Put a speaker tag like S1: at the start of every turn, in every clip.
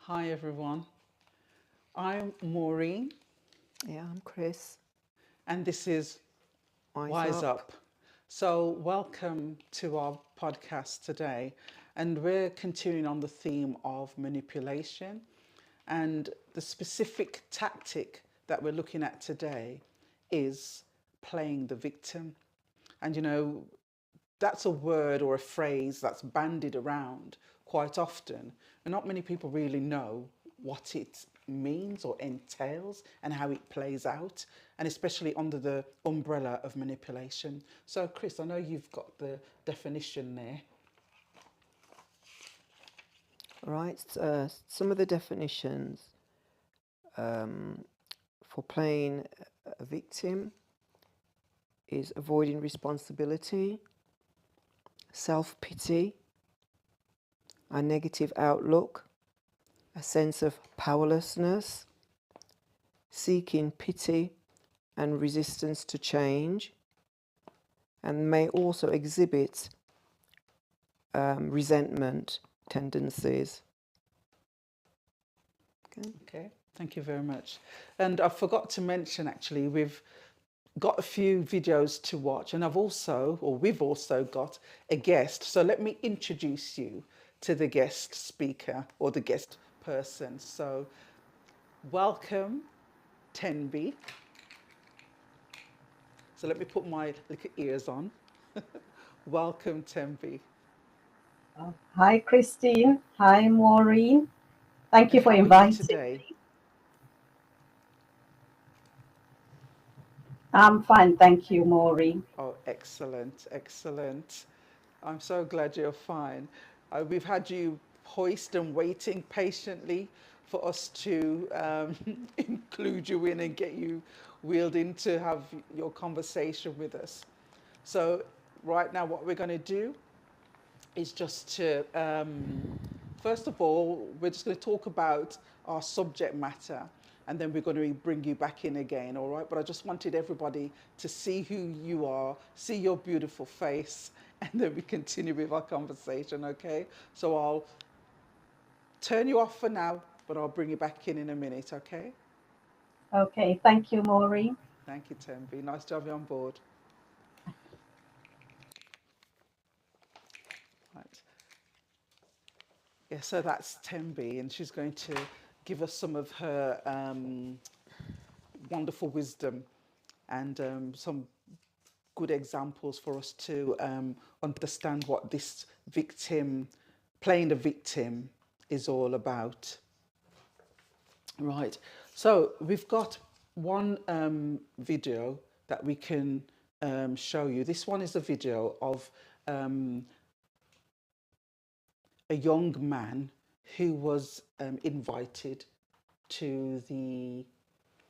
S1: Hi everyone, I'm Maureen
S2: Yeah, I'm Chris.
S1: and this is
S2: Y-ZUP.
S1: Y-ZUP. So welcome to our podcast today, and we're continuing on the theme of manipulation, and the specific tactic that we're looking at today is playing the victim. And that's a word or a phrase that's bandied around quite often, and not many people really know what it means or entails and how it plays out, and especially under the umbrella of manipulation. So, Chris, I know you've got the definition there.
S2: Right, some of the definitions for playing a victim is avoiding responsibility, self-pity, a negative outlook, a sense of powerlessness, seeking pity and resistance to change, and may also exhibit resentment tendencies.
S1: Okay, thank you very much. And I forgot to mention, actually, we've got a few videos to watch, and we've also got a guest. So let me introduce you to the guest speaker or the guest person. So welcome, Tenby. So let me put my little ears on. Welcome, Tenby.
S3: Hi, Christine. Hi, Maureen. Thank
S1: And
S3: you for
S1: how are you
S3: inviting
S1: today?
S3: me. I'm fine, thank you, Maureen.
S1: Oh, excellent, excellent. I'm so glad you're fine. We've had you hoist and waiting patiently for us to include you in and get you wheeled in to have your conversation with us. So right now what we're going to do is just to, first of all, we're just going to talk about our subject matter, and then we're going to bring you back in again, all right? But I just wanted everybody to see who you are, see your beautiful face, and then we continue with our conversation, okay? So I'll turn you off for now, but I'll bring you back in a minute, okay?
S3: Okay, thank you, Maureen.
S1: Thank you, Tembi. Nice to have you on board. Right. Yeah, so that's Tembi, and she's going to give us some of her wonderful wisdom and some good examples for us to understand what this victim, playing the victim, is all about. Right. So we've got one video that we can show you. This one is a video of a young man who was invited to the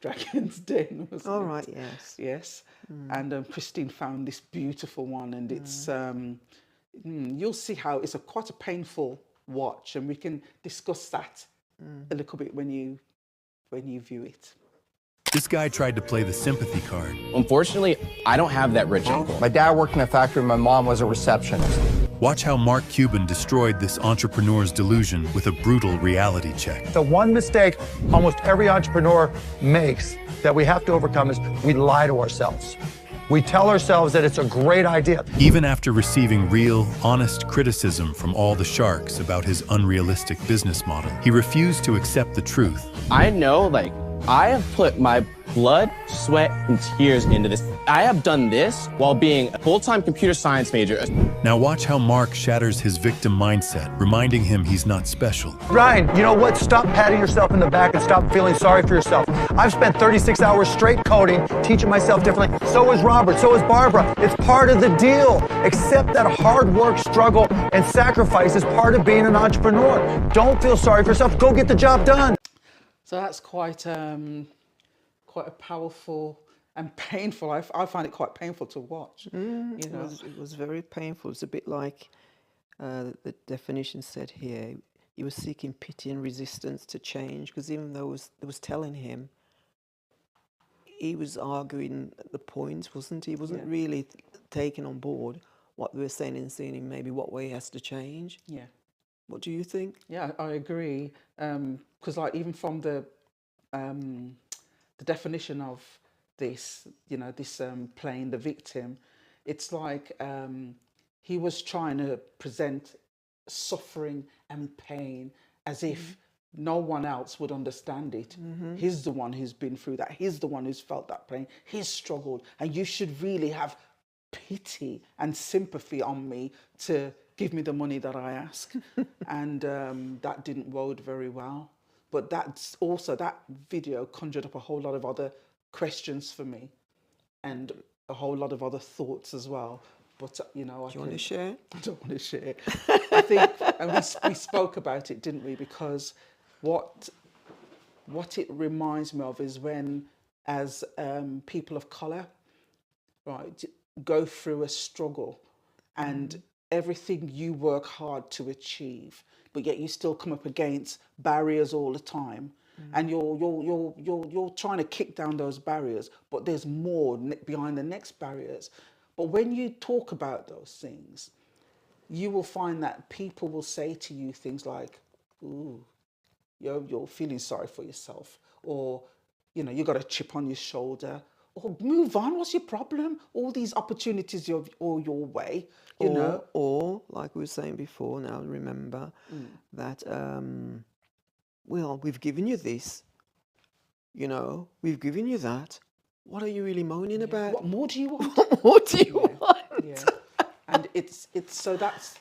S1: Dragon's Den, wasn't
S2: All
S1: it?
S2: right, yes.
S1: Yes. And Christine found this beautiful one, and it's you'll see how it's quite a painful watch, and we can discuss that a little bit when you view it.
S4: This guy tried to play the sympathy card.
S5: Unfortunately, I don't have that rich uncle.
S6: My dad worked in a factory, my mom was a receptionist.
S4: Watch how Mark Cuban destroyed this entrepreneur's delusion with a brutal reality check.
S6: The one mistake almost every entrepreneur makes that we have to overcome is we lie to ourselves. We tell ourselves that it's a great idea.
S4: Even after receiving real, honest criticism from all the sharks about his unrealistic business model, he refused to accept the truth.
S5: I know, I have put my blood, sweat, and tears into this. I have done this while being a full-time computer science major.
S4: Now watch how Mark shatters his victim mindset, reminding him he's not special.
S6: Ryan, you know what? Stop patting yourself in the back and stop feeling sorry for yourself. I've spent 36 hours straight coding, teaching myself differently. So has Robert, so has Barbara. It's part of the deal. Accept that hard work, struggle, and sacrifice is part of being an entrepreneur. Don't feel sorry for yourself. Go get the job done.
S1: So that's quite quite a powerful and painful. I find it quite painful to watch.
S2: It was very painful. It's a bit like the definition said here. He was seeking pity and resistance to change, because even though it was telling him, he was arguing the point, wasn't he? He wasn't really taking on board what they were saying and seeing in maybe what way he has to change.
S1: Yeah.
S2: What do you think?
S1: Yeah, I agree. Because like even from the definition of this, this playing the victim, it's like he was trying to present suffering and pain as if no one else would understand it. He's the one who's been through that. He's the one who's felt that pain. He's struggled, and you should really have pity and sympathy on me to give me the money that I ask. And that didn't bode very well. But that's also, that video conjured up a whole lot of other questions for me and a whole lot of other thoughts as well. But,
S2: Do you want to share?
S1: I don't want to share. I think, and we spoke about it, didn't we? Because what it reminds me of is when, as people of colour, right, go through a struggle and everything you work hard to achieve, but yet you still come up against barriers all the time, and you're trying to kick down those barriers, but there's more behind the next barriers. But when you talk about those things, you will find that people will say to you things like, "Ooh, you're feeling sorry for yourself," or you got a chip on your shoulder, or "Move on, what's your problem? All these opportunities all your way,"
S2: Or like we were saying before, now remember that, well, we've given you this, we've given you that. What are you really moaning about?
S1: What more do you want?
S2: What more do you want?
S1: Yeah, and it's so that's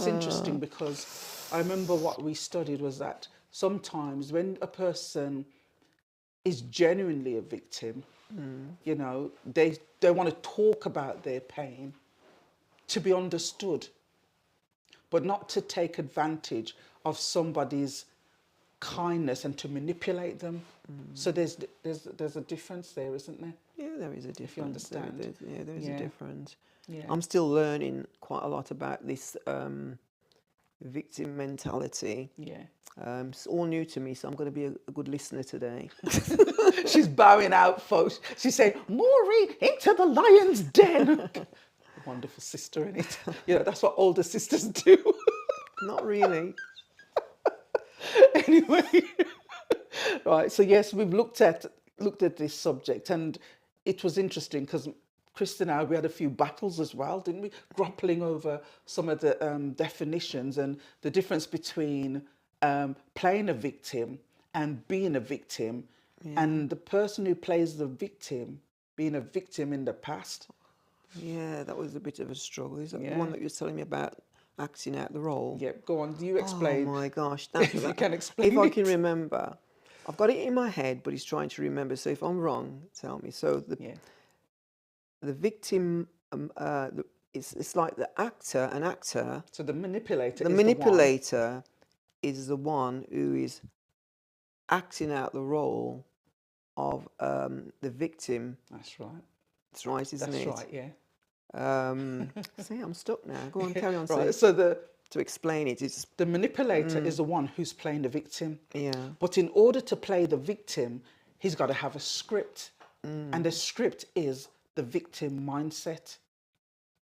S1: interesting, because I remember what we studied was that sometimes when a person is genuinely a victim, they want to talk about their pain to be understood, but not to take advantage of somebody's kindness and to manipulate them. So there's a difference there, isn't there?
S2: Yeah, there is a difference.
S1: If you understand.
S2: There is a difference.
S1: Yeah.
S2: I'm still learning quite a lot about this victim mentality.
S1: Yeah.
S2: It's all new to me, so I'm going to be a good listener today.
S1: She's bowing out, folks. She's saying, "Maureen, into the lion's den." Wonderful sister, in it. That's what older sisters do.
S2: Not really.
S1: Anyway, right. So yes, we've looked at this subject, and it was interesting because Kristen and I, we had a few battles as well, didn't we? Grappling over some of the definitions and the difference between playing a victim and being a victim, and the person who plays the victim being a victim in the past.
S2: Yeah, that was a bit of a struggle. Is that the one that you were telling me about, acting out the role?
S1: Yeah, go on. You explain.
S2: Oh my gosh.
S1: If you can explain
S2: If I
S1: it.
S2: can remember. I've got it in my head, but he's trying to remember. So if I'm wrong, tell me. So the victim, it's like an actor.
S1: So the manipulator.
S2: The manipulator is the one who is acting out the role of the victim.
S1: That's right.
S2: That's right, isn't it?
S1: That's right. Yeah.
S2: See, I'm stuck now. Go on, carry on.
S1: Right. So
S2: to explain it, it's
S1: the manipulator is the one who's playing the victim.
S2: yeah.
S1: But in order to play the victim, he's got to have a script, and the script is the victim mindset.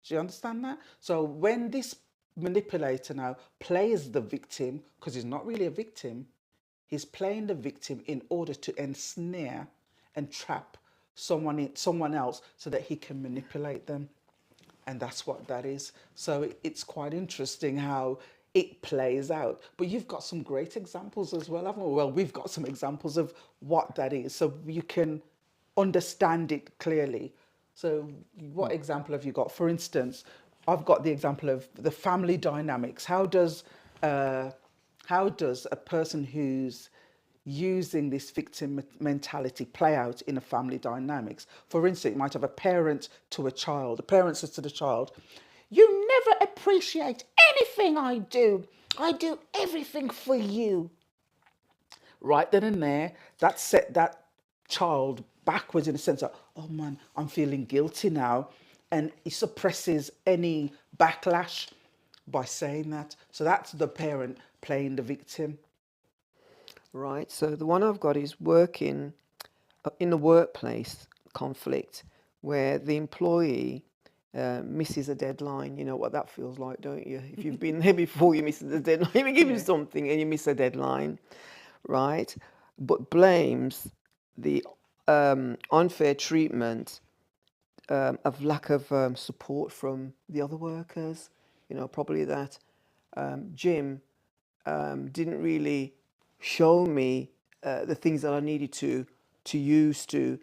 S1: Do you understand that? So when this manipulator now plays the victim, because he's not really a victim, he's playing the victim in order to ensnare and trap someone else so that he can manipulate them. And that's what that is. So it's quite interesting how it plays out. But you've got some great examples as well, haven't we? Well, we've got some examples of what that is, so you can understand it clearly. So what example have you got? For instance, I've got the example of the family dynamics. How does a person who's using this victim mentality play out in a family dynamics? For instance, you might have a parent to a child. The parent says to the child, "You never appreciate anything I do. I do everything for you." Right then and there, that set that child backwards in the sense of, "Oh man, I'm feeling guilty now." And he suppresses any backlash by saying that. So that's the parent playing the victim.
S2: Right. So the one I've got is working in the workplace conflict, where the employee misses a deadline. You know what that feels like, don't you? If you've been there before, you miss the deadline. You give him something and you miss a deadline, right? But blames the unfair treatment of lack of support from the other workers. You know, probably that Jim didn't really show me the things that I needed to use to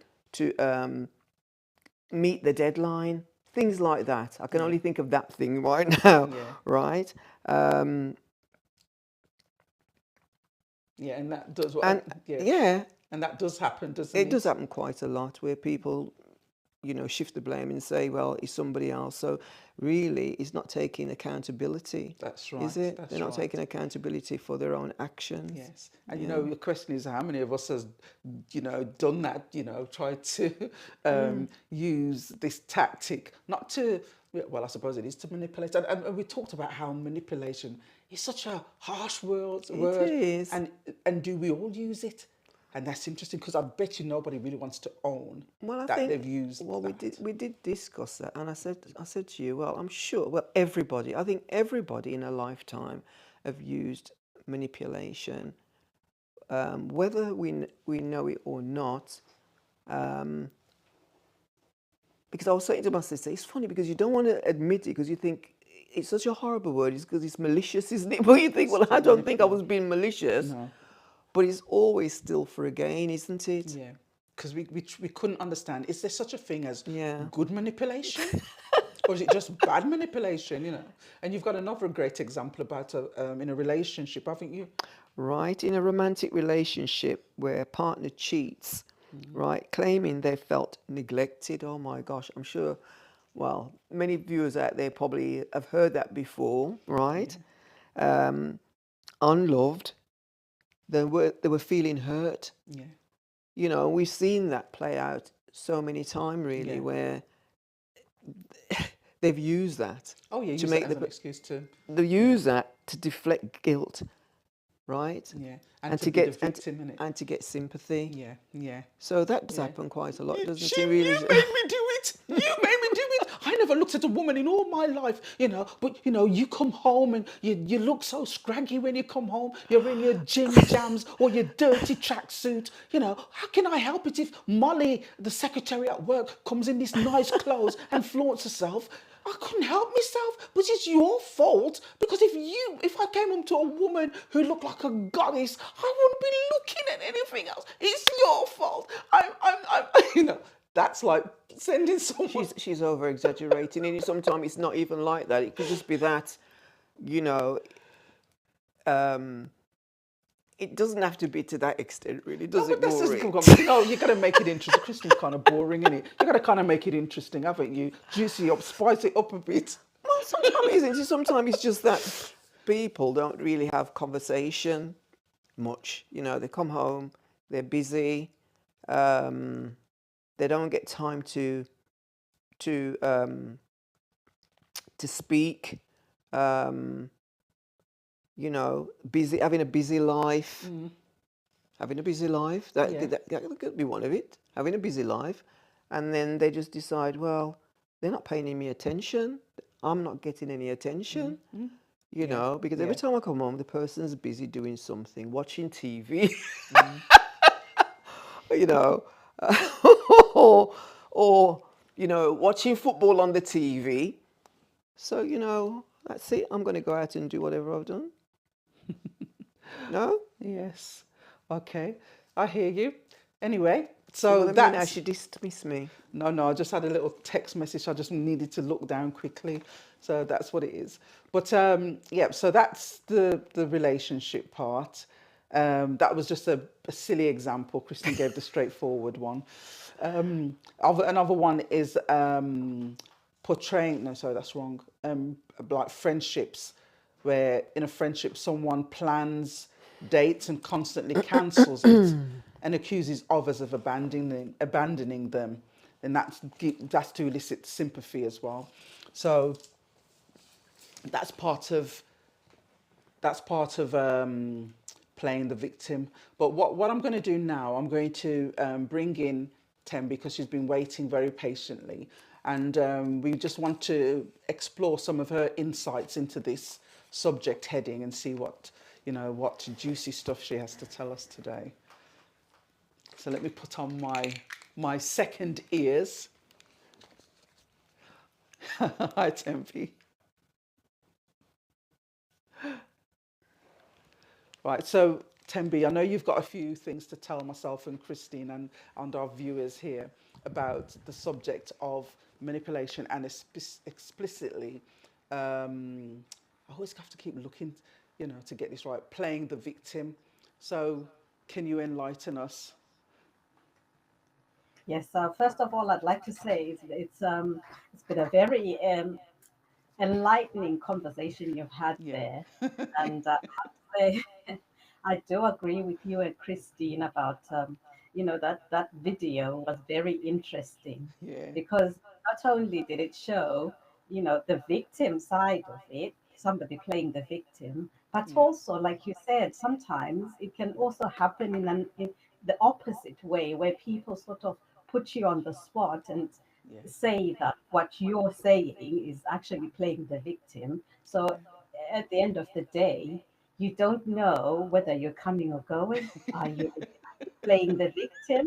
S2: meet the deadline, things like that. I can only think of that thing right now, right?
S1: Yeah, and that does what.
S2: And yeah,
S1: and that does happen, doesn't it?
S2: it does happen quite a lot where people, you know, shift the blame and say, well, it's somebody else. So really, it's not taking accountability.
S1: That's right.
S2: Is it?
S1: That's
S2: They're not
S1: right.
S2: taking accountability for their own actions.
S1: Yes. And, you know, the question is how many of us has, you know, done that, you know, tried to use this tactic, not to, well, I suppose it is to manipulate. And we talked about how manipulation is such a harsh word.
S2: It is.
S1: And do we all use it? And that's interesting because I bet you nobody really wants to own that they've used.
S2: Well, we did discuss that, and I said to you, well, I'm sure. Well, everybody. I think everybody in a lifetime have used manipulation, whether we know it or not. Because I was saying to my sister, it's funny because you don't want to admit it because you think it's such a horrible word. It's because it's malicious, isn't it? But you think, well, I don't think I was being malicious.
S1: No.
S2: But it's always still for a gain, isn't it?
S1: Yeah, because we couldn't understand. Is there such a thing as
S2: Yeah.
S1: good manipulation, or is it just bad manipulation? You know, and you've got another great example about in a relationship, haven't you?
S2: Right, in a romantic relationship where a partner cheats, right, claiming they felt neglected. Oh my gosh, I'm sure. Well, many viewers out there probably have heard that before, right? Unloved. They were feeling hurt.
S1: Yeah.
S2: You know, we've seen that play out so many times, really, where they've used that.
S1: Oh yeah,
S2: to
S1: use
S2: make
S1: that as an excuse to.
S2: They use that to deflect guilt, right?
S1: Yeah,
S2: And to
S1: be
S2: get
S1: the victim, innit?
S2: and to get sympathy.
S1: Yeah, yeah.
S2: So that does happen quite a lot, doesn't
S1: You
S2: it? Really.
S1: made me do it. You made me do it. I never looked at a woman in all my life, you know. But you know, you come home and you look so scraggy when you come home. You're in your gym jams or your dirty tracksuit. You know, how can I help it if Molly, the secretary at work, comes in this nice clothes and flaunts herself? I couldn't help myself, but it's your fault because if I came home to a woman who looked like a goddess, I wouldn't be looking at anything else. It's your fault. I'm you know, that's like sending someone.
S2: She's over exaggerating, and sometimes it's not even like that. It could just be that, you know. It doesn't have to be to that extent, really, does it, Maureen?
S1: No, you got to make it interesting. Christine's kind of boring, isn't it? You got to kind of make it interesting, haven't you? Juicy up, spice it up a bit.
S2: Well, sometimes it's just that people don't really have conversation much. You know, they come home, they're busy, they don't get time to speak. You know, having a busy life. Having a busy life, that could be one of it. Having a busy life. And then they just decide, well, they're not paying me attention. I'm not getting any attention, you know, because every time I come home, the person's busy doing something, watching TV, you know, or, you know, watching football on the TV. So, you know, that's it. I'm going to go out and do whatever I've done. No?
S1: Yes. Okay. I hear you. Anyway, so
S2: that's...
S1: that's...
S2: Now she dismissed me.
S1: No, I just had a little text message. I just needed to look down quickly. So that's what it is. But yeah, so that's the relationship part. That was just a silly example. Christine gave the straightforward one. Another one is portraying... No, sorry, that's wrong. Like friendships, where in a friendship someone plans dates and constantly cancels it and accuses others of abandoning them, and that's to elicit sympathy as well. So that's part of playing the victim. But what I'm going to do now, I'm going to bring in Tem because she's been waiting very patiently, And we just want to explore some of her insights into this subject heading and see what, what juicy stuff she has to tell us today. So let me put on my second ears. Hi, Tempe. Right, so Tembi, I know you've got a few things to tell myself and Christine and our viewers here about the subject of manipulation and explicitly, I always have to keep looking, to get this right, playing the victim. So can you enlighten us?
S3: Yes. First of all, I'd like to say it's been a very enlightening conversation you've had
S1: Yeah,
S3: there, and I I do agree with you and Christine about that video was very interesting
S1: yeah,
S3: because not only did it show the victim side of it, somebody playing the victim, but
S1: yeah,
S3: also like you said, sometimes it can also happen in the opposite way where people sort of put you on the spot and
S1: yeah,
S3: say that what you're saying is actually playing the victim. So at the end of the day, you don't know whether you're coming or going. Are you playing the victim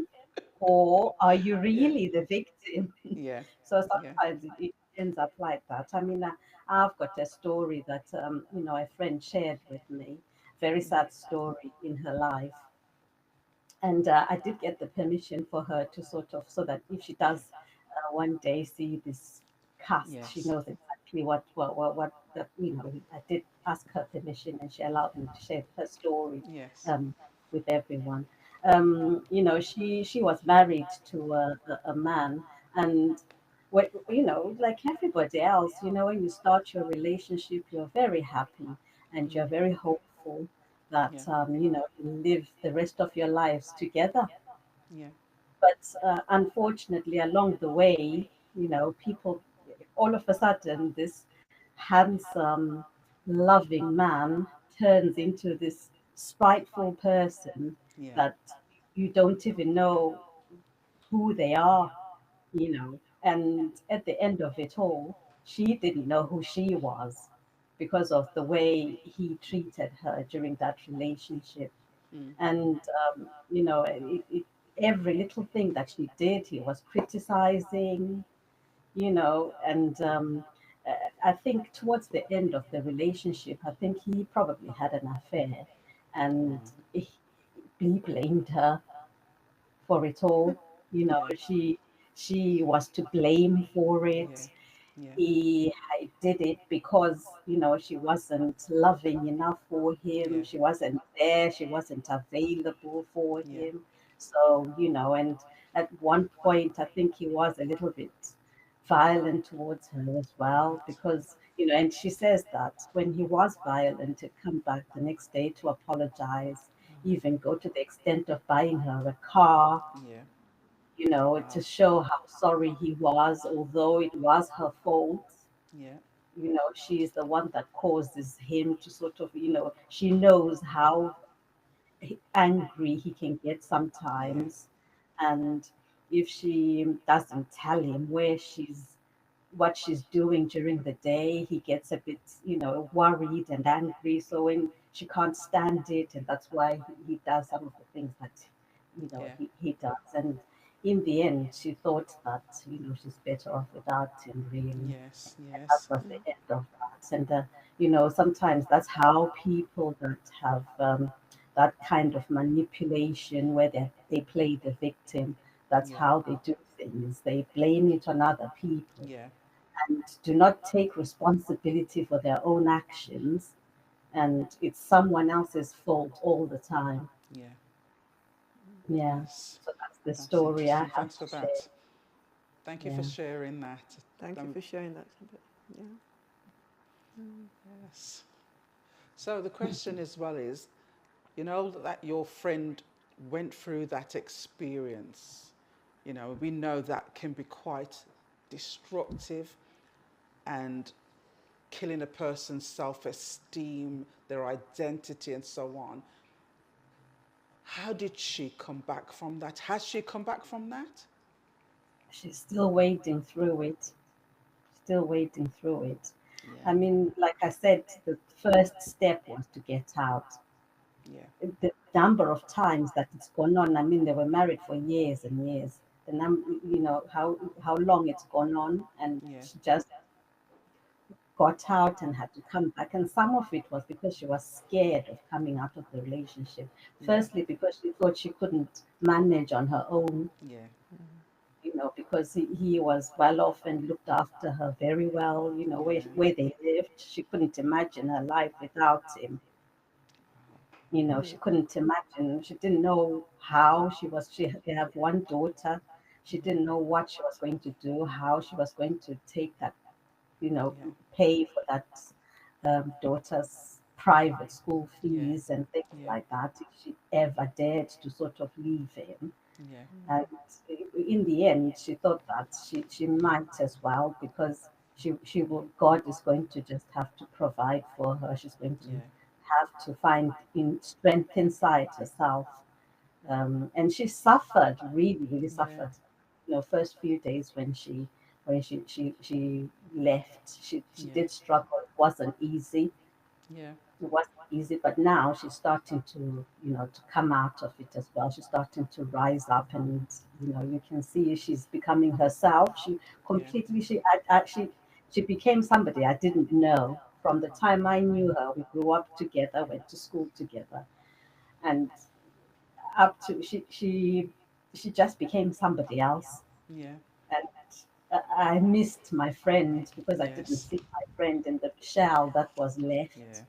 S3: or are you
S1: yeah,
S3: really the victim?
S1: yeah,
S3: So
S1: yeah,
S3: sometimes it ends up like that. I mean, I've got a story that, a friend shared with me, very sad story in her life. And I did get the permission for her to sort of, so that if she does one day see this cast, she
S1: yes,
S3: knows exactly what that, I did ask her permission and she allowed me to share her story
S1: yes,
S3: um, with everyone. She was married to a man, and like everybody else, when you start your relationship, you're very happy and you're very hopeful that
S1: yeah,
S3: you live the rest of your lives together.
S1: yeah,
S3: But unfortunately, along the way, people, all of a sudden, this handsome, loving man turns into this spiteful person
S1: yeah,
S3: that you don't even know who they are, And at the end of it all, she didn't know who she was because of the way he treated her during that relationship. And every little thing that she did, he was criticizing, and I think towards the end of the relationship, I think he probably had an affair, and he blamed her for it all.
S1: yeah,
S3: She was to blame for
S1: yeah,
S3: it.
S1: yeah,
S3: He did it because she wasn't loving enough for him.
S1: yeah,
S3: She wasn't there. She wasn't available for
S1: yeah,
S3: him. So and at one point I think he was a little bit violent towards her as well,
S1: right,
S3: because and she says that when he was violent, he'd come back the next day to apologize, even go to the extent of buying her a car,
S1: yeah,
S3: to
S1: wow,
S3: show how sorry he was, although it was her fault.
S1: yeah,
S3: She's the one that causes him to sort of, she knows how angry he can get
S1: yeah,
S3: sometimes. And if she doesn't tell him what she's doing during the day, he gets a bit, worried and angry. So when she can't stand it, and that's why he does some of the things that,
S1: yeah,
S3: he does. And in the end, she thought that, she's better off without him, really.
S1: yes,
S3: And that
S1: yes,
S3: was the end of that. And, sometimes that's how people that have that kind of manipulation where they play the victim, that's
S1: yeah,
S3: how they do things. They blame it on other people
S1: yeah,
S3: and do not take responsibility for their own actions. And it's someone else's fault all the time.
S1: yeah,
S3: Yeah.
S1: yes.
S3: So that's the
S1: That's
S3: story I
S1: interesting.
S3: have
S1: Thanks
S3: to
S1: for
S3: share.
S1: that. Thank you for
S3: Yeah.
S1: sharing that.
S2: Thank you
S1: Um,
S2: for sharing that. Yeah.
S1: yes. So the question as well is, that your friend went through that experience. We know that can be quite destructive and killing a person's self-esteem, their identity, and so on. How did she come back from that? Has she come back from that?
S3: she's still wading through it, still wading through it. I
S1: Yeah.
S3: mean, like I said, the first step was to get out.
S1: Yeah.
S3: The number of times that it's gone on. I mean, they were married for years and years. How long it's gone on, and
S1: Yeah.
S3: she just got out and had to come back. And some of it was because she was scared of coming out of the relationship.
S1: Yeah.
S3: Firstly, because she thought she couldn't manage on her own,
S1: Yeah.
S3: because he was well off and looked after her very well,
S1: Yeah.
S3: where they lived. She couldn't imagine her life without him. She couldn't imagine. She didn't know how they have one daughter. She didn't know what she was going to do, how she was going to take that,
S1: Yeah.
S3: pay for that daughter's private school
S1: Yeah.
S3: fees and things
S1: Yeah.
S3: like that, if she ever dared to sort of leave him.
S1: Yeah.
S3: And in the end, she thought that she might as well, because God is going to just have to provide for her. She's going to
S1: Yeah.
S3: have to find strength inside herself. And she suffered, really, really
S1: Yeah.
S3: suffered. First few days when she left, she
S1: Yeah.
S3: did struggle. It wasn't easy.
S1: Yeah.
S3: It wasn't easy, but now she's starting to come out of it as well. She's starting to rise up, and you can see she's becoming herself. She
S1: Yeah.
S3: completely she became somebody I didn't know from the time I knew her. We grew up together, went to school together, and up to she just became somebody else.
S1: Yeah.
S3: And I missed my friend because I didn't
S1: Yes.
S3: see my friend in the shell that was
S1: Yeah.
S3: left.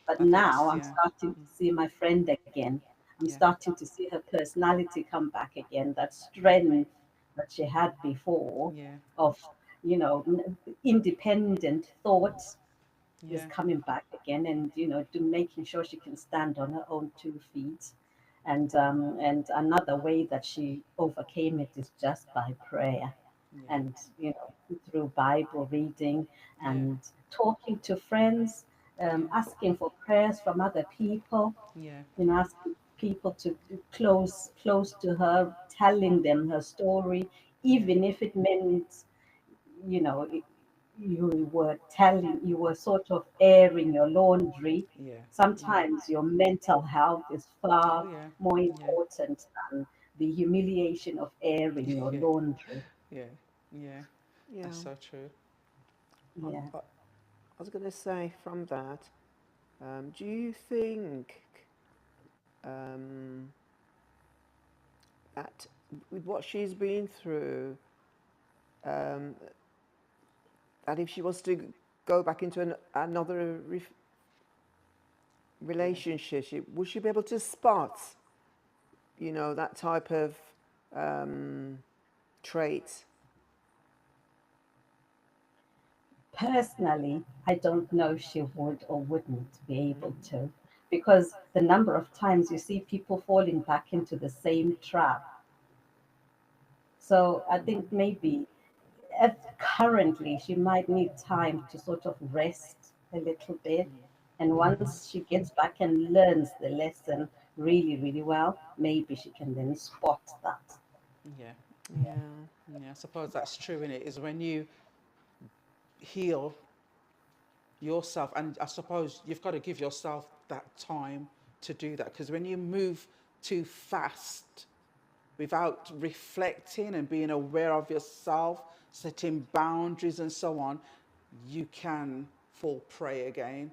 S3: But
S1: I think.
S3: now I'm
S1: Yeah.
S3: starting to see my friend again. I'm
S1: Yeah.
S3: starting to see her personality come back again, that strength that she had before
S1: Yeah.
S3: of, independent thought is
S1: Yeah.
S3: coming back again, and making sure she can stand on her own 2 feet. And another way that she overcame it is just by prayer,
S1: Yeah.
S3: and through Bible reading
S1: Yeah.
S3: and talking to friends,
S1: Yeah.
S3: asking for prayers from other people,
S1: Yeah.
S3: asking people to be close to her, telling them her story,
S1: Yeah.
S3: even if it meant, you know, it- you were sort of airing your laundry.
S1: Yeah. Yeah.
S3: Sometimes your mental health is
S1: Oh
S3: far
S1: yeah.
S3: more
S1: Yeah.
S3: important than the humiliation of airing your
S1: Yeah.
S3: laundry.
S1: Yeah. Yeah.
S2: Yeah.
S1: That's so true.
S3: Yeah.
S2: I was going to say from that, do you think um, that with what she's been through, um, that if she was to go back into another
S1: Yeah.
S2: relationship, would she be able to spot, that type of trait?
S3: Personally, I don't know if she would or wouldn't be able to, because the number of times you see people falling back into the same trap. So I think maybe currently she might need time to sort of rest a little bit. And once she gets back and learns the lesson really, really well, maybe she can then spot that.
S1: Yeah.
S2: Yeah.
S1: Yeah. I suppose that's true in it is when you heal yourself, and I suppose you've got to give yourself that time to do that, because when you move too fast without reflecting and being aware of yourself, setting boundaries and so on, you can fall prey again.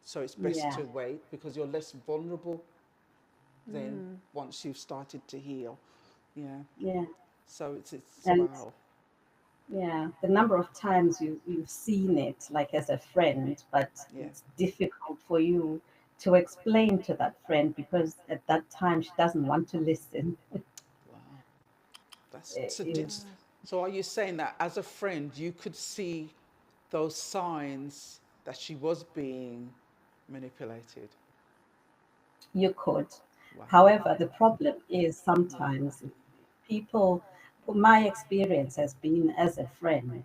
S1: So it's best
S3: Yeah,
S1: to wait because you're less vulnerable than once you've started to heal. Yeah.
S3: yeah.
S1: So it's
S3: And
S1: wow.
S3: yeah, the number of times you've seen it like as a friend, but
S1: Yeah.
S3: it's difficult for you to explain to that friend because at that time she doesn't want to listen.
S1: Wow. That's
S3: Eh,
S1: so.
S3: It's
S1: So are you saying that as a friend you could see those signs that she was being manipulated?
S3: You could.
S1: Wow.
S3: However, the problem is
S1: Yeah.
S3: sometimes people, my experience has been as a friend,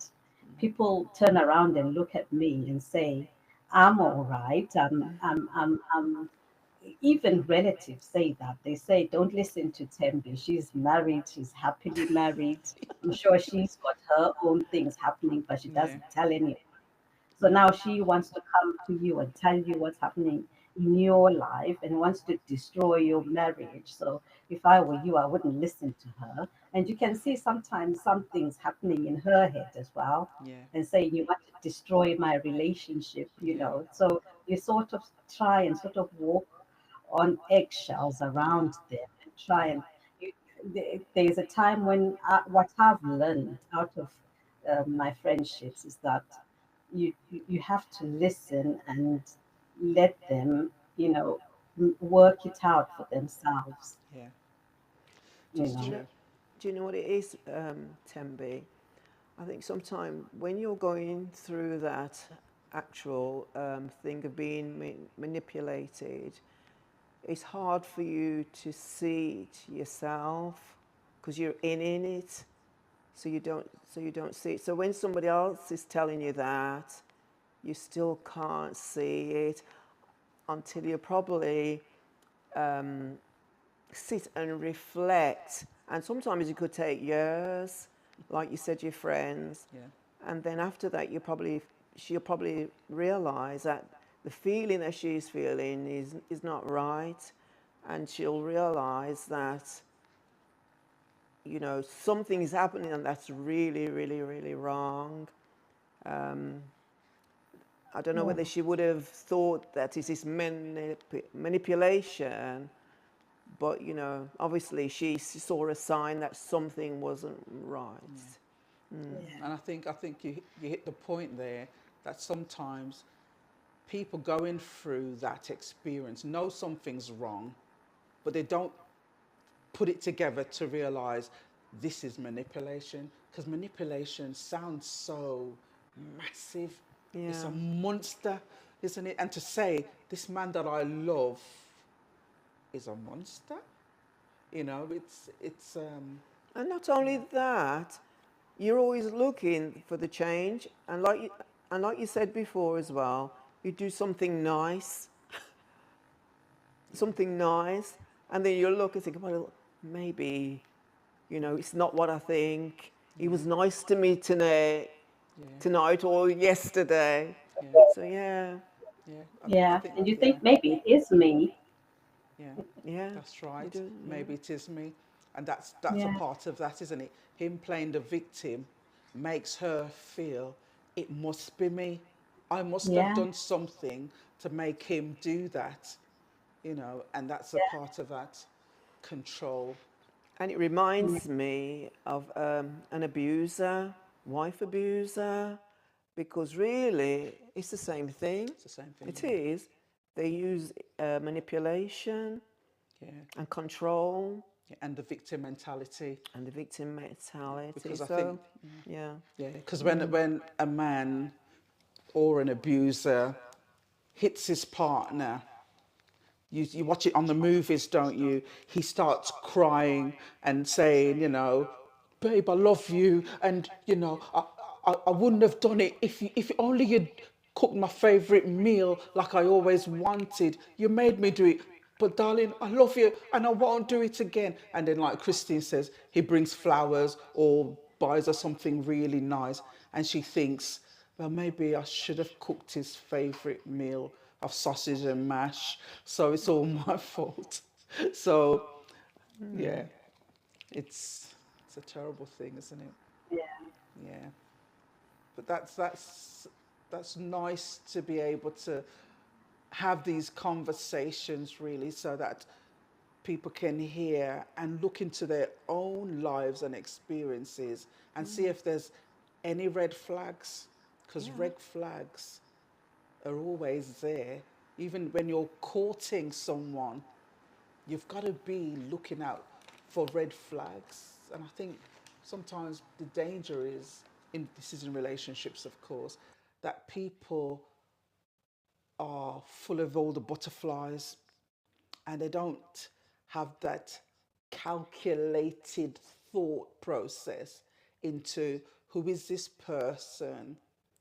S3: people turn around and look at me and say, I'm all right. even relatives say that. They say, don't listen to Tembe. She's married. She's happily married. I'm sure she's got her own things happening, but she
S1: Yeah.
S3: doesn't tell anyone. So now she wants to come to you and tell you what's happening in your life and wants to destroy your marriage. So if I were you, I wouldn't listen to her. And you can see sometimes some things happening in her head as well,
S1: Yeah.
S3: and saying, you want to destroy my relationship, you
S1: Yeah.
S3: know. So you sort of try and sort of walk on eggshells
S1: Yeah.
S3: around them and try and you, there's a time when what I've learned out of my friendships is that you have to listen and let them, you know, work it out for themselves,
S1: Yeah.
S3: you
S1: Just
S2: Do you
S3: know.
S2: know,
S1: true.
S2: do you know what it is, Tembe? I think sometimes when you're going through that actual thing of being manipulated, it's hard for you to see it yourself because you're in it, so you don't see it. So when somebody else is telling you that, you still can't see it until you probably sit and reflect. And sometimes it could take years, like you said, your friends.
S1: Yeah.
S2: And then after that, she'll probably realize that the feeling that she's feeling is not right. And she'll realize that, something is happening and that's really, really, really wrong. I don't know
S3: Yeah.
S2: whether she would have thought that it is manipulation, but obviously she saw a sign that something wasn't right.
S1: And I think you hit the point there that sometimes people going through that experience know something's wrong, but they don't put it together to realize this is manipulation, because manipulation sounds so massive. It's
S2: Yeah.
S1: a monster, isn't it? And to say this man that I love is a monster, it's
S2: And not only that, you're always looking for the change, and like you said before as well, you do something nice, and then you look and think, well, maybe, it's not what I think. He
S1: yeah,
S2: was nice to me
S1: yeah,
S2: tonight or yesterday.
S1: yeah,
S2: So yeah,
S1: yeah. I
S3: Yeah,
S1: think,
S3: and you
S1: yeah,
S3: think maybe it is me.
S1: yeah.
S2: yeah,
S1: That's
S2: you
S1: right.
S2: do, yeah.
S1: Maybe it is me, and that's a
S3: Yeah,
S1: part of that, isn't it? Him playing the victim makes her feel it must be me. I must have
S3: yeah,
S1: done something to make him do that, and that's a
S3: yeah,
S1: part of that control.
S2: And it
S3: yeah,
S2: reminds me of an abuser, wife abuser, because really it's the same thing.
S1: It's the same thing,
S2: It
S1: yeah,
S2: is. They use manipulation
S1: yeah,
S2: and control
S1: yeah. And the victim mentality,
S2: and the victim mentality.
S1: because I think,
S2: So, yeah.
S1: yeah, because when a man or an abuser hits his partner, you watch it on the movies, don't you? He starts crying and saying, babe, I love you, and I wouldn't have done it if only you'd cooked my favorite meal like I always wanted. You made me do it, but darling, I love you, and I won't do it again. And then, like Christine says, he brings flowers or buys her something really nice, and she thinks, well, maybe I should have cooked his favorite meal of sausage and mash. So it's all my fault. So yeah, it's a terrible thing, isn't it?
S3: yeah,
S1: Yeah. But that's nice to be able to have these conversations really, so that people can hear and look into their own lives and experiences and see if there's any red flags, because
S2: Yeah.
S1: red flags are always there. Even when you're courting someone, you've got to be looking out for red flags. And I think sometimes the danger is, this is in relationships, of course, that people are full of all the butterflies and they don't have that calculated thought process into who is this person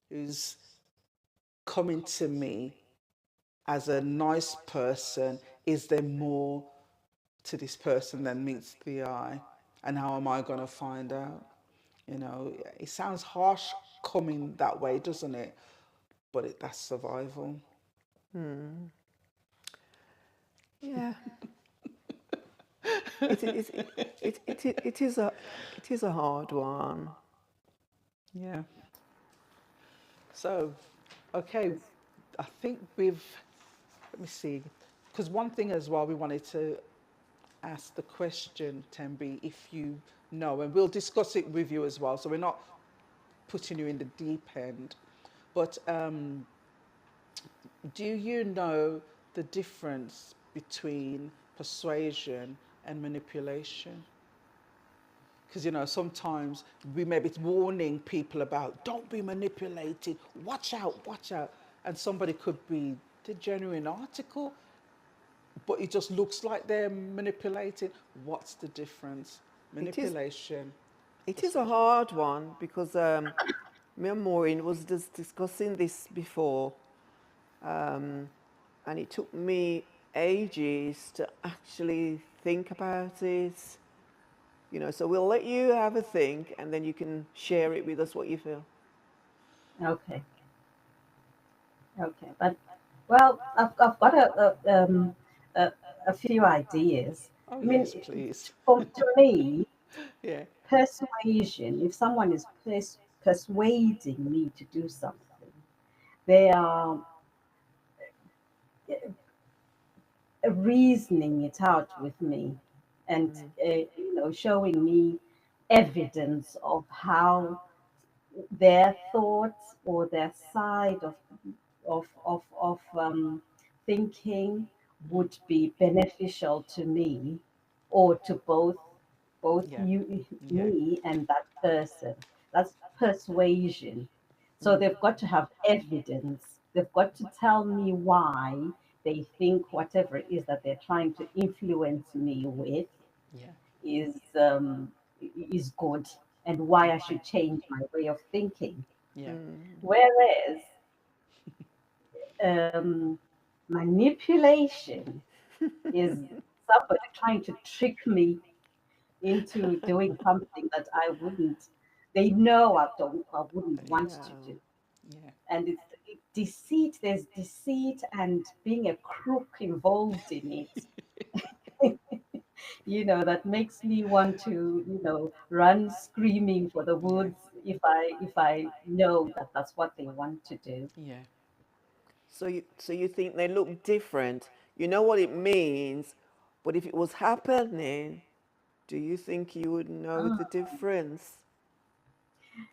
S1: who's coming to me as a nice person, is there more to this person than meets the eye? And how am I going to find out? You know, it sounds harsh coming that way, doesn't it? But that's survival.
S2: Yeah. It is a hard one.
S1: Yeah. So, okay, I think we've, let me see, because one thing as well, we wanted to ask the question, Tembi, if you know, and we'll discuss it with you as well. So we're not putting you in the deep end, but do you know the difference between persuasion and manipulation? Because, you know, sometimes we may be warning people about, don't be manipulated, watch out, watch out. And somebody could be the genuine article, but it just looks like they're manipulating. What's the difference? Manipulation.
S2: It is a hard one because me and Maureen was just discussing this before, and it took me ages to actually think about it. You know, so we'll let you have a think, and then you can share it with us what you feel.
S3: Okay. Okay. But well, I've got a few ideas.
S1: Oh,
S3: I mean,
S1: yes, please.
S3: to me,
S1: Yeah.
S3: persuasion, if someone is persuading me to do something, they are reasoning it out with me and showing me evidence of how their thoughts or their side of thinking would be beneficial to me or to both
S1: Yeah.
S3: you,
S1: Yeah.
S3: me and that person. That's persuasion. So they've got to have evidence. They've got to tell me why they think whatever it is that they're trying to influence me with
S1: Yeah.
S3: is is good and why I should change my way of thinking.
S1: Yeah.
S3: Whereas um, manipulation is somebody trying to trick me into doing something that I wouldn't. They know I wouldn't want
S2: Yeah.
S3: to do,
S1: Yeah.
S3: and it's deceit. There's deceit and being a crook involved in it. That makes me want to, run screaming for the
S1: Yeah.
S3: woods if I know that that's what they want to do.
S1: Yeah.
S2: So you think they look different. You know what it means, but if it was happening, do you think you would know the difference?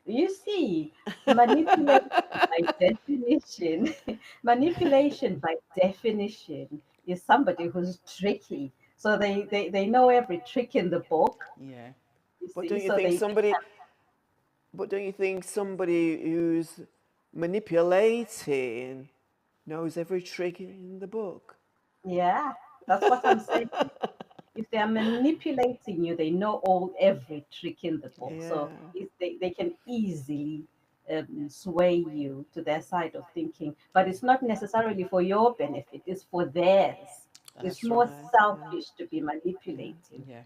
S3: You see, manipulation by definition, manipulation by definition is somebody who's tricky. So they know every trick in the book,
S1: Yeah.
S3: you
S2: But
S3: see.
S2: don't you
S3: So
S2: think
S3: they
S2: somebody but don't you think somebody who's manipulating knows every trick in the book?
S3: yeah, that's what I'm saying. If they are manipulating you, they know every trick in the book.
S2: Yeah.
S3: So if they can easily sway you to their side of thinking. But it's not necessarily for your benefit, it's for theirs. It's
S1: That's
S3: more
S1: right.
S2: Right. Yeah.
S3: selfish to be
S1: Yeah.
S3: manipulating.
S1: Yeah.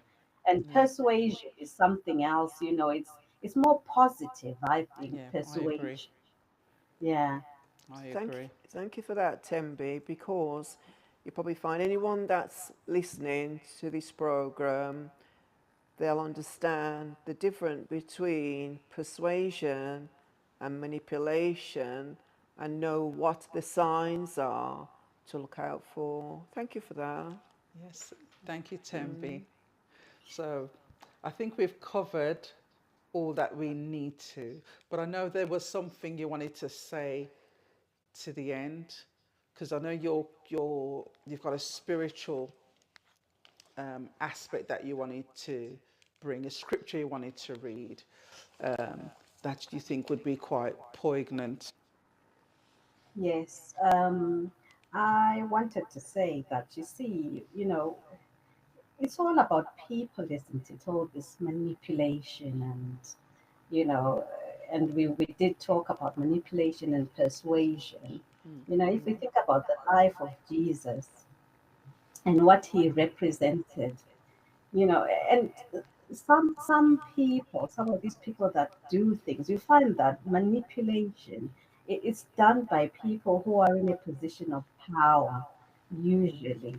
S3: And
S1: Yeah.
S3: persuasion is something else, it's more positive, I think,
S1: Yeah. I agree.
S3: persuasion. Yeah.
S1: I
S2: Thank
S1: agree.
S2: thank you for that, Tembi, because you probably find anyone that's listening to this program, they'll understand the difference between persuasion and manipulation and know what the signs are to look out for. Thank you for that.
S1: Yes. Thank you, Tembi. So I think we've covered all that we need to, but I know there was something you wanted to say to the end, because I know you've got a spiritual aspect that you wanted to bring, a scripture you wanted to read, that you think would be quite poignant.
S3: Yes. I wanted to say that, you see, it's all about people, isn't it? All this manipulation and we did talk about manipulation and persuasion. If we think about the life of Jesus, and what he represented. You know, and some people, some of these people that do things, you find that manipulation is done by people who are in a position of power, usually.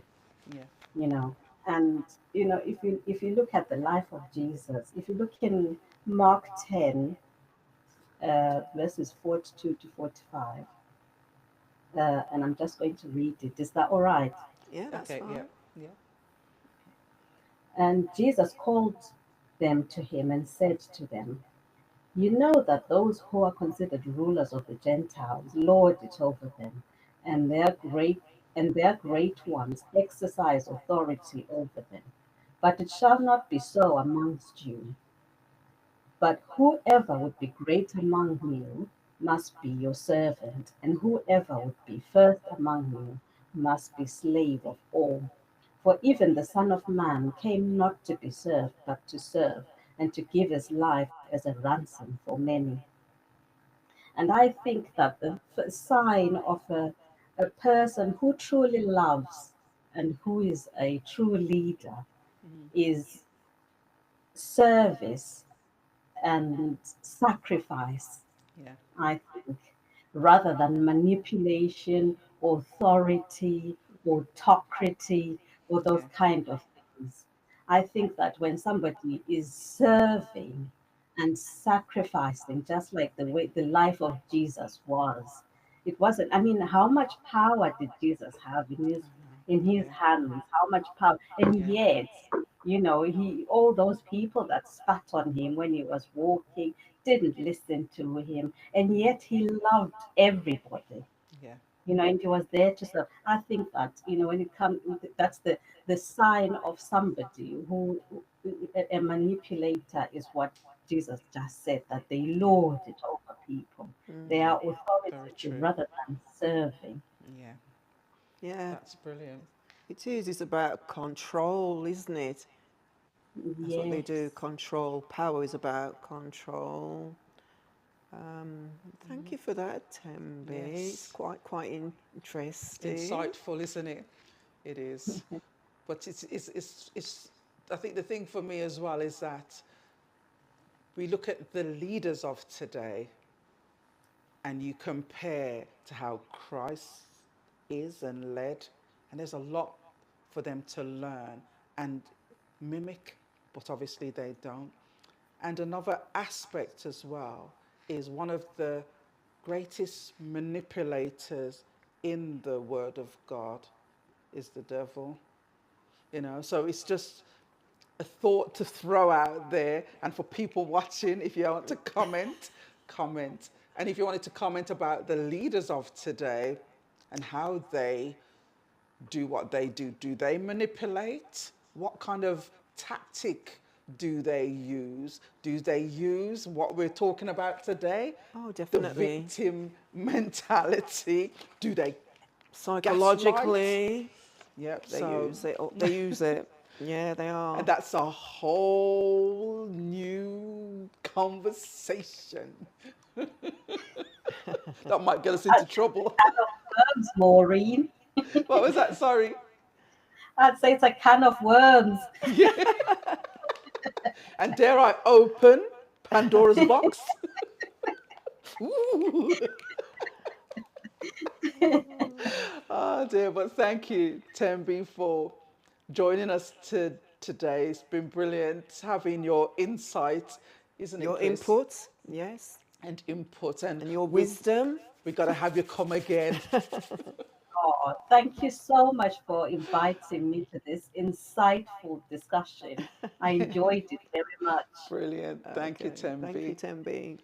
S1: Yeah.
S3: You know, and if you look at the life of Jesus, if you look in Mark 10, verses 42 to 45, and I'm just going to read it. Is that all right?
S2: Yeah, that's
S1: Okay. Yeah.
S2: fine.
S1: Yeah.
S3: And Jesus called them to him and said to them, "You know that those who are considered rulers of the Gentiles lord it over them, and their great ones exercise authority over them. But it shall not be so amongst you. But whoever would be great among you must be your servant, and whoever would be first among you must be slave of all. For even the Son of Man came not to be served, but to serve, and to give his life as a ransom for many." And I think that the sign of a person who truly loves and who is a true leader is service and sacrifice,
S1: Yeah.
S3: I think, rather than manipulation, authority, autocracy, or those
S1: Yeah.
S3: kind of things. I think that when somebody is serving and sacrificing, just like the way the life of Jesus was, it wasn't. I mean, how much power did Jesus have in his
S1: Yeah.
S3: hands? How much power? And
S1: Yeah.
S3: yet, he all those people that spat on him when he was walking didn't listen to him, and yet he loved everybody.
S1: Yeah.
S3: And he was there to serve. I think that when it comes, that's the sign of somebody who a manipulator is what Jesus just said, that they
S1: Yeah.
S3: lord it over people. They
S1: Yeah.
S3: are
S1: Very
S3: authoritative
S1: true.
S3: rather than serving.
S1: Yeah.
S2: Yeah,
S1: That's brilliant.
S2: it is. It's about control, isn't it? That's what they do.
S3: Yes.
S2: Control. Power is about control. Thank you for that, Tembe. It's
S1: Yes.
S2: quite interesting.
S1: Insightful, isn't it? It is. But it's I think the thing for me as well is that we look at the leaders of today and you compare to how Christ is and led, and there's a lot for them to learn and mimic, but obviously they don't. And another aspect as well is one of the greatest manipulators in the Word of God is the devil. So it's just a thought to throw out there, and for people watching, if you want to comment. And if you wanted to comment about the leaders of today and how they do what they do they manipulate? What kind of tactic do they use? Do they use what we're talking about today?
S2: Oh,
S1: The
S2: definitely.
S1: victim mentality? Do they gaslight?
S2: Psychologically,
S1: Yep,
S2: they
S1: so
S2: use it. They use it. Yeah, they
S1: and
S2: are.
S1: that's a whole new conversation that might get us into trouble.
S3: Worms, Maureen.
S1: What was that? Sorry.
S3: I'd say it's a can of worms.
S1: And dare I open Pandora's box? Ooh. Oh dear, but thank you, Tembi, for joining us today. It's been brilliant having your insight, isn't it,
S2: Your
S1: Chris?
S2: input, yes,
S1: And input. And
S2: and your
S1: we
S2: wisdom.
S1: we got to have you come again.
S3: Oh, thank you so much for inviting me to this insightful discussion. I enjoyed it very much.
S1: Brilliant. Thank you,
S2: Okay, thank you,
S1: Tembi.
S2: Tembe.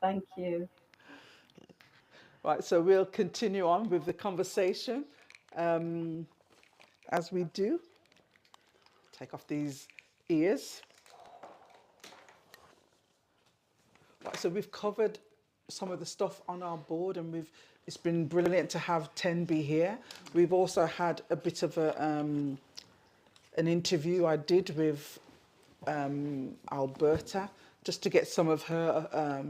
S3: Thank you.
S1: Right, so we'll continue on with the conversation as we do. Take off these ears. Right, so we've covered some of the stuff on our board, and it's been brilliant to have Tenby here. We've also had a bit of an interview I did with Alberta, just to get some of her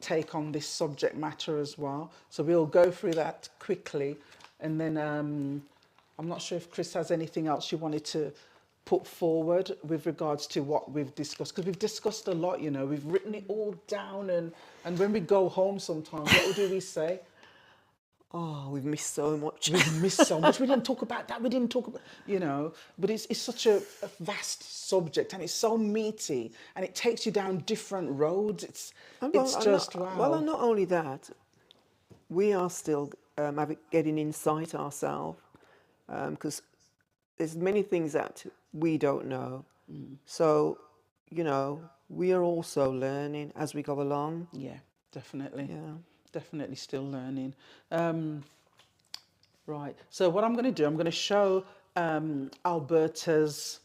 S1: take on this subject matter as well. So we'll go through that quickly, and then I'm not sure if Chris has anything else you wanted to put forward with regards to what we've discussed, because we've discussed a lot, you know, we've written it all down, and when we go home sometimes, what do we say?
S2: Oh, we've missed so much.
S1: We've missed so much. We didn't talk about that. We didn't talk about, you know, but it's such a vast subject, and it's so meaty, and it takes you down different roads. It's just wow.
S2: Well, and not only that, we are still getting insight ourselves, because there's many things that we don't know. So, you know, we are also learning as we go along.
S1: Yeah, definitely.
S2: Yeah.
S1: Definitely still learning. Right, so what I'm going to do, I'm going to show Alberta's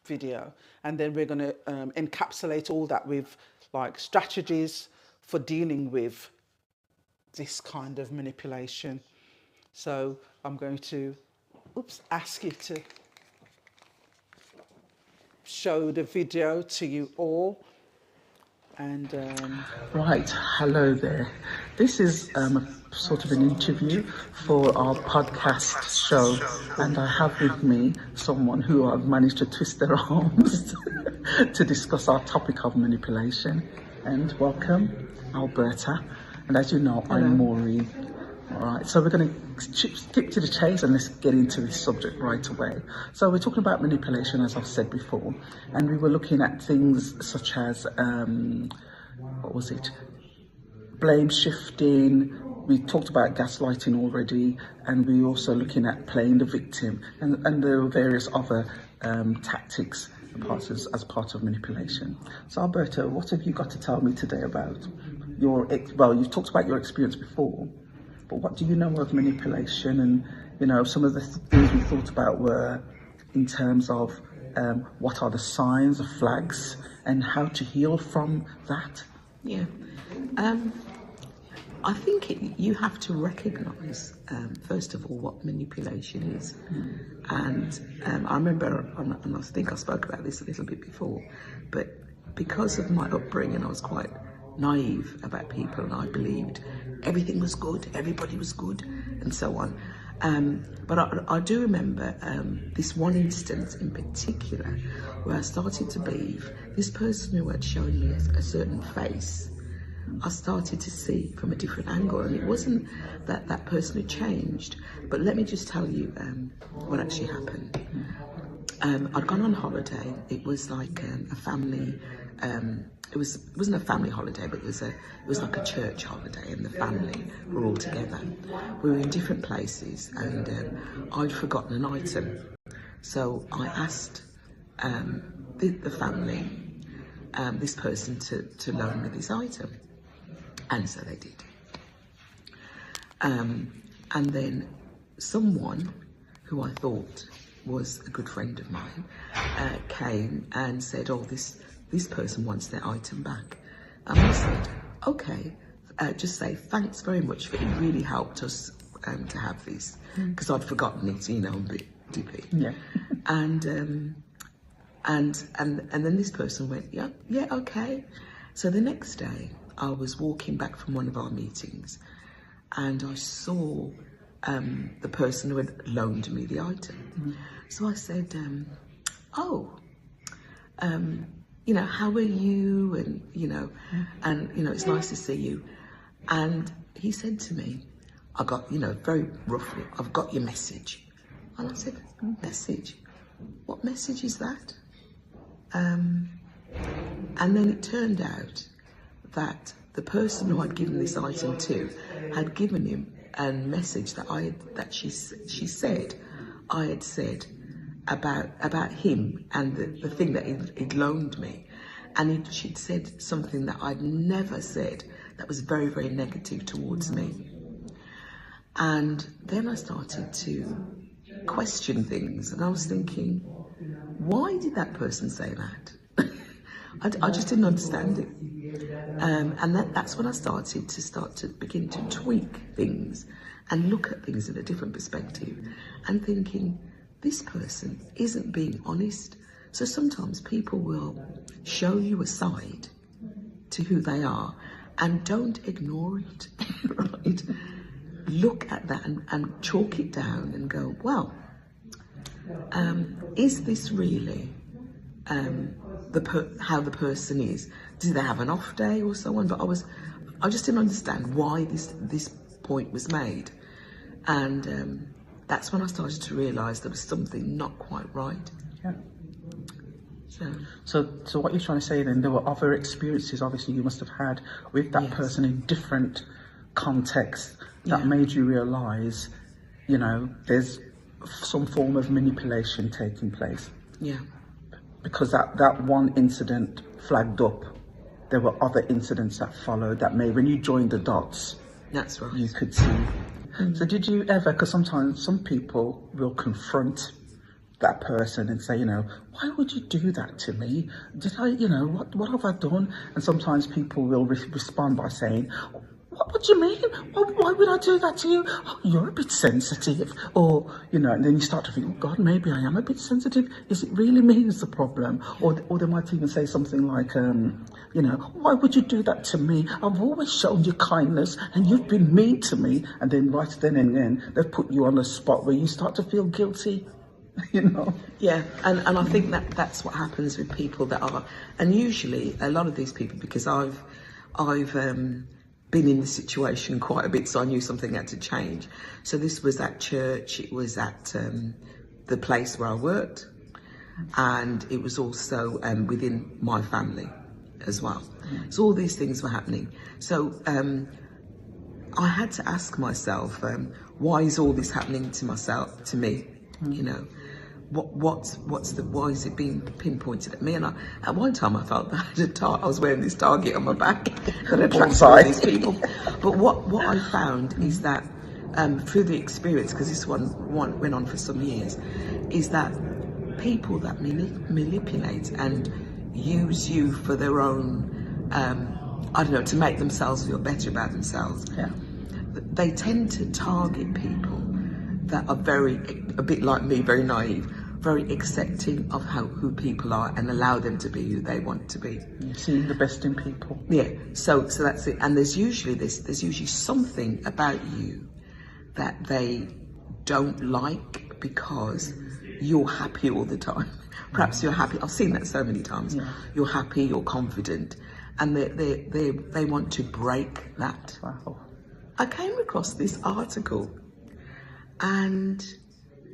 S1: video, and then we're going to encapsulate all that with like strategies for dealing with this kind of manipulation. So I'm going to ask you to show the video to you all. And
S7: Right, hello there. This is sort of an interview for our podcast show, and I have with me someone who I've managed to twist their arms to discuss our topic of manipulation. And welcome, Alberta. And as you know, I'm Maureen. All right, so we're going to skip to the chase and let's get into this subject right away. So we're talking about manipulation, as I've said before, and we were looking at things such as, what was it? Blame shifting. We talked about gaslighting already, and we were also looking at playing the victim, and there were various other tactics as part of manipulation. So Alberta, what have you got to tell me today about well, you've talked about your experience before, but what do you know of manipulation? And, you know, some of the things we thought about were in terms of what are the signs, the flags, and how to heal from that.
S8: Yeah. I think you have to recognise, first of all, what manipulation is. And I remember, and I think I spoke about this a little bit before, but because of my upbringing, I was quite naive about people, and I believed everything was good, everybody was good, and so on. But I do remember this one instance in particular where I started to believe this person who had shown me a certain face, I started to see from a different angle, and it wasn't that that person had changed. But let me just tell you what actually happened. I'd gone on holiday. It was like a family. It wasn't a family holiday, but it was like a church holiday, and the family were all together. We were in different places, and I'd forgotten an item, so I asked the family, this person, to loan me this item, and so they did. And then someone who I thought was a good friend of mine came and said, "Oh, this person wants their item back." And I said, "Okay, just say thanks very much, for it really helped us to have this," because I'd forgotten it, you know, a bit dippy.
S7: Yeah.
S8: And then this person went, yeah, okay. So the next day, I was walking back from one of our meetings, and I saw the person who had loaned me the item. So I said, you know, how are you? And, you know, it's nice to see you. And he said to me, I got, you know, very roughly, "I've got your message." And I said, "Message? What message is that?" And then it turned out that the person who I'd given this item to had given him a message that she said I had said about him and the thing that he'd loaned me, and she'd said something that I'd never said that was very, very negative towards me. And then I started to question things, and I was thinking, why did that person say that? I just didn't understand it. And that's when I started to begin to tweak things and look at things in a different perspective, and thinking, this person isn't being honest. So sometimes people will show you a side to who they are, and don't ignore it, right? Look at that and chalk it down and go, well, is this really how the person is? Do they have an off day or so on? But I just didn't understand why this point was made, and that's when I started to realise there was something not quite right.
S7: Yeah.
S8: So
S7: what you're trying to say then, there were other experiences obviously you must have had with that person in different contexts that made you realise, there's some form of manipulation taking place.
S8: Yeah. Because
S7: that one incident flagged up, there were other incidents that followed that when you joined the dots,
S8: that's right,
S7: you could see. So did you ever, because sometimes some people will confront that person and say, why would you do that to me? Did I, what have I done? And sometimes people will respond by saying, what do you mean? Why would I do that to you? Oh, you're a bit sensitive. Or, and then you start to think, oh God, maybe I am a bit sensitive. Is it really me who's the problem? Or they might even say something like, why would you do that to me? I've always shown you kindness and you've been mean to me. And then right then and then, they've put you on a spot where you start to feel guilty.
S8: Yeah, and I think that's what happens with people that are, and usually a lot of these people, because I've been in this situation quite a bit, so I knew something had to change. So this was at church, it was at the place where I worked, and it was also within my family as well. So all these things were happening. So I had to ask myself, why is all this happening to me? Why is it being pinpointed at me? And at one time I felt that I was wearing this target on my back that attracted all these people. But what I found is that through the experience, because this one went on for some years, is that people that manipulate and use you for their own, to make themselves feel better about themselves, they tend to target people that are a bit like me, very naive, very accepting of who people are and allow them to be who they want to be.
S7: Seeing the best in people.
S8: Yeah, so that's it. And there's usually something about you that they don't like because you're happy all the time. Perhaps you're happy. I've seen that so many times. Yeah. You're happy, you're confident, and they want to break that.
S7: Wow.
S8: I came across this article and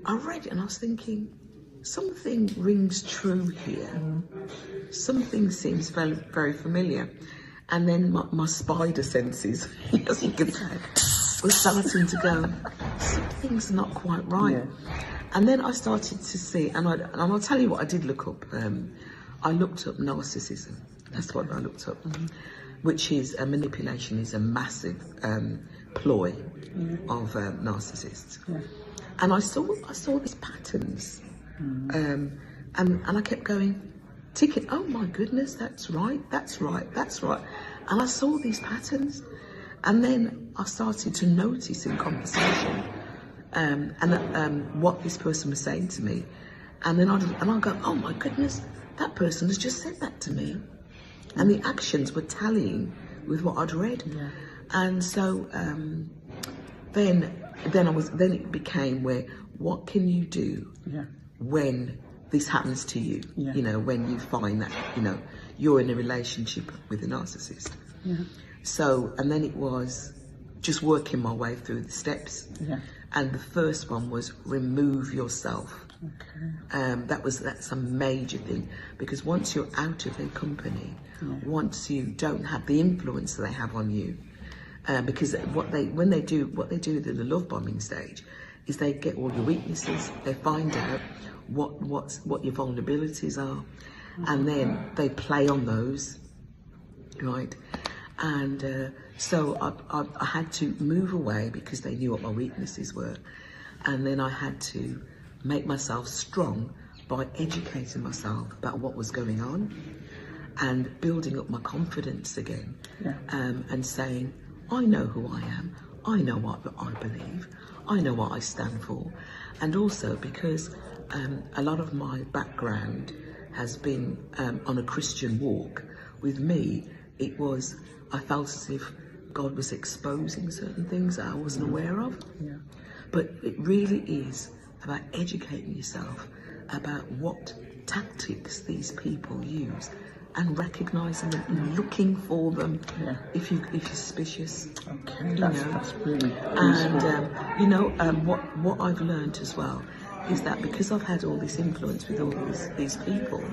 S8: I read it and I was thinking, something rings true here. Something seems very, very familiar. And then my spider senses, as you can say, were starting to go, something's not quite right. Yeah. And then I started to see, and I'll tell you what I did look up. I looked up narcissism. That's what I looked up, which is manipulation is a massive ploy of narcissists. Yeah. And I saw these patterns, and I kept going, ticking. Oh my goodness, that's right, that's right, that's right. And I saw these patterns, and then I started to notice in conversation, what this person was saying to me, and then I'll go, oh my goodness, that person has just said that to me, and the actions were tallying with what I'd read, and so then it became where, what can you do when this happens to you? When you find that you're in a relationship with a narcissist. So, and then it was just working my way through the steps. And the first one was remove yourself. That's a major thing, because once you're out of their company, once you don't have the influence that they have on you, because when they do in the love bombing stage, is they get all your weaknesses, they find out what your vulnerabilities are, and then they play on those, right? And so I had to move away because they knew what my weaknesses were, and then I had to make myself strong by educating myself about what was going on and building up my confidence again, and saying, I know who I am, I know what I believe, I know what I stand for. And also because a lot of my background has been on a Christian walk. With me, I felt as if God was exposing certain things that I wasn't aware of. But it really is about educating yourself about what tactics these people use and recognising them and looking for them if you're suspicious.
S7: Okay, that's really
S8: and
S7: useful.
S8: What I've learned as well is that because I've had all this influence with all these people,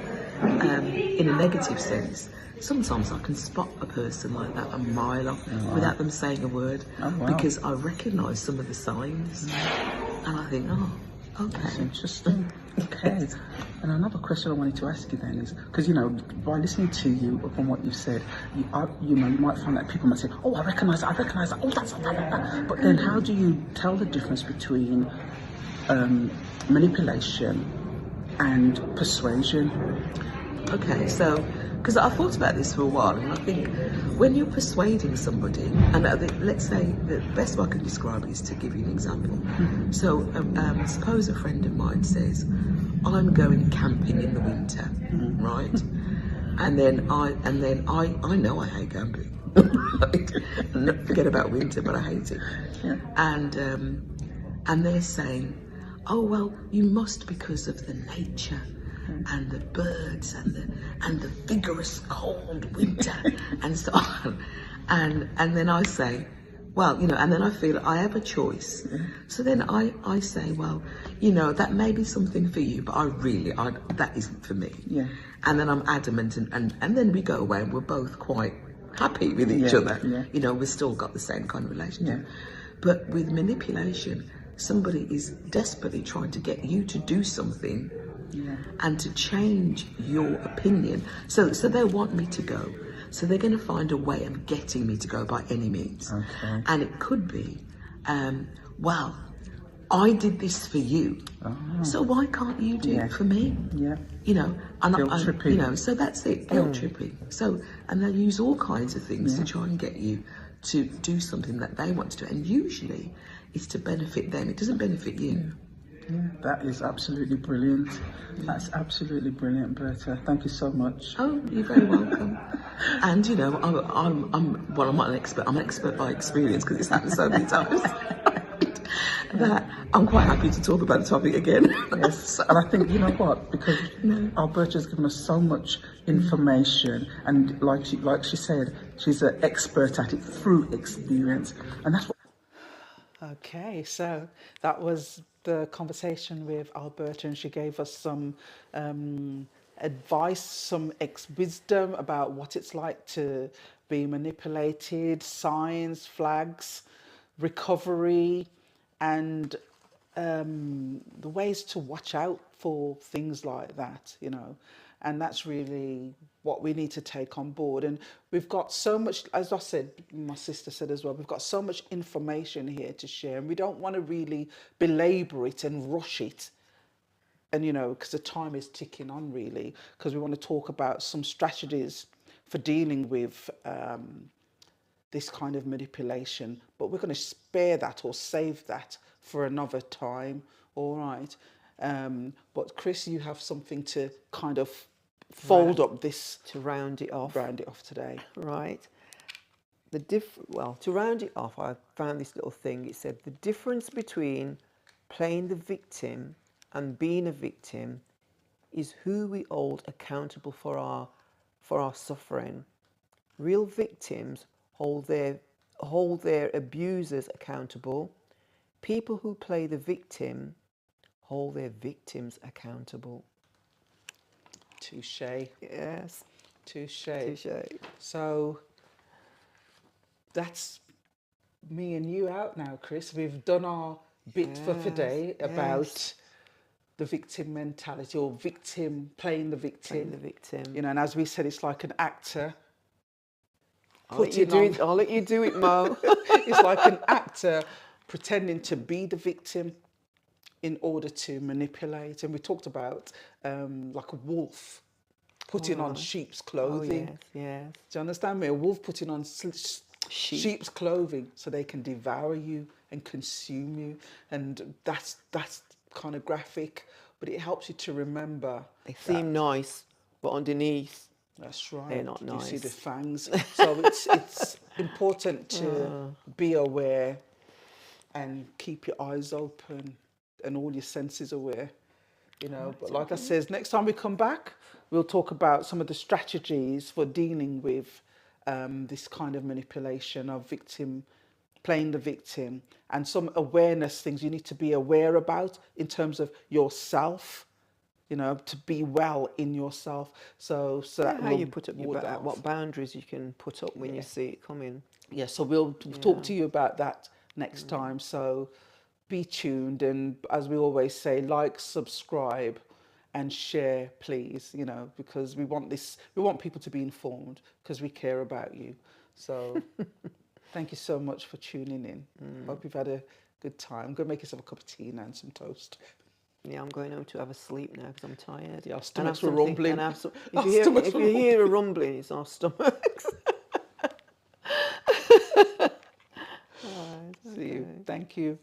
S8: in a negative sense, sometimes I can spot a person like that a mile off without them saying a word, because I recognise some of the signs, and I think, oh, okay.
S7: That's interesting. Okay. And another question I wanted to ask you then is, because, by listening to you from what you've said, you might find that people might say, oh, I recognise that, oh, that's that. But then how do you tell the difference between manipulation and persuasion?
S8: Okay, so, because I thought about this for a while, and I think when you're persuading somebody, and let's say the best way I can describe it is to give you an example. So, suppose a friend of mine says, I'm going camping in the winter, right? And then I know I hate camping. Right? Forget about winter, but I hate it.
S7: Yeah.
S8: And they're saying, oh well, you must because of the nature and the birds and the vigorous cold winter and so on. And then I say, well, and then I feel I have a choice. So then I say, well, that may be something for you, but that isn't for me.
S7: Yeah.
S8: And then I'm adamant, and then we go away and we're both quite happy with each other.
S7: Yeah.
S8: We've still got the same kind of relationship.
S7: Yeah.
S8: But with manipulation, somebody is desperately trying to get you to do something and to change your opinion. So they want me to go. So they're going to find a way of getting me to go by any means.
S7: Okay.
S8: And it could be, well, I did this for you, so why can't you do it for me?
S7: Yeah.
S8: Guilt
S7: tripping.
S8: So that's it, guilt tripping. So, and they'll use all kinds of things to try and get you to do something that they want to do. And usually it's to benefit them. It doesn't benefit you.
S7: Yeah, that is absolutely brilliant. That's absolutely brilliant, Berta. Thank you so much.
S8: Oh, you're very welcome. And I'm not an expert. I'm an expert by experience, because it's happened so many times that I'm quite happy to talk about the topic again.
S7: Yes, and I think, you know what, because Alberta's given us so much information, and like she said, she's an expert at it through experience, and that's what.
S1: Okay, so that was the conversation with Alberta, and she gave us some advice, some wisdom about what it's like to be manipulated, signs, flags, recovery, and the ways to watch out for things like that, and that's really what we need to take on board. And we've got so much, as I said, my sister said as well, we've got so much information here to share, and we don't want to really belabor it and rush it, and because the time is ticking on, really, because we want to talk about some strategies for dealing with this kind of manipulation, but we're going to spare that or save that for another time. All right. But Chris, you have something to kind of fold up this,
S2: to round it off.
S1: Today.
S2: Right. To round it off, I found this little thing. It said the difference between playing the victim and being a victim is who we hold accountable for our suffering. Real victims hold their abusers accountable. People who play the victim hold their victims accountable.
S1: Touche.
S2: Yes.
S1: Touche. So that's me and you out now, Chris. We've done our bit for today about the victim mentality, or playing the victim. And as we said, it's like an actor.
S2: I'll let you do it, Mo.
S1: It's like an actor pretending to be the victim in order to manipulate. And we talked about like a wolf putting on sheep's clothing.
S2: Oh, yes.
S1: Do you understand me? A wolf putting on sheep's clothing so they can devour you and consume you. And that's kind of graphic, but it helps you to remember.
S2: They seem nice, but underneath,
S1: that's right,
S2: they're not nice.
S1: You see the fangs. So it's important to be aware and keep your eyes open and all your senses aware, you know. But like I says, next time we come back, we'll talk about some of the strategies for dealing with this kind of manipulation of playing the victim, and some awareness things you need to be aware about in terms of yourself, you know, to be well in yourself. So that
S2: how
S1: will
S2: you put up
S1: ward that
S2: what
S1: off.
S2: boundaries you can put up when you see it coming.
S1: Yeah, so we'll talk to you about that next time. So be tuned, and as we always say, like, subscribe, and share, please. You know, because we want people to be informed because we care about you. So thank you so much for tuning in. Hope you've had a good time. Go make yourself a cup of tea now and some toast.
S2: Yeah, I'm going home to have a sleep now because I'm tired.
S1: Yeah, our
S2: And
S1: stomachs
S2: have
S1: were
S2: something-
S1: rumbling.
S2: and have some-
S1: Our
S2: if
S1: stomachs
S2: you
S1: were
S2: hear a rumbling, it's our stomachs.
S1: See you. Thank you.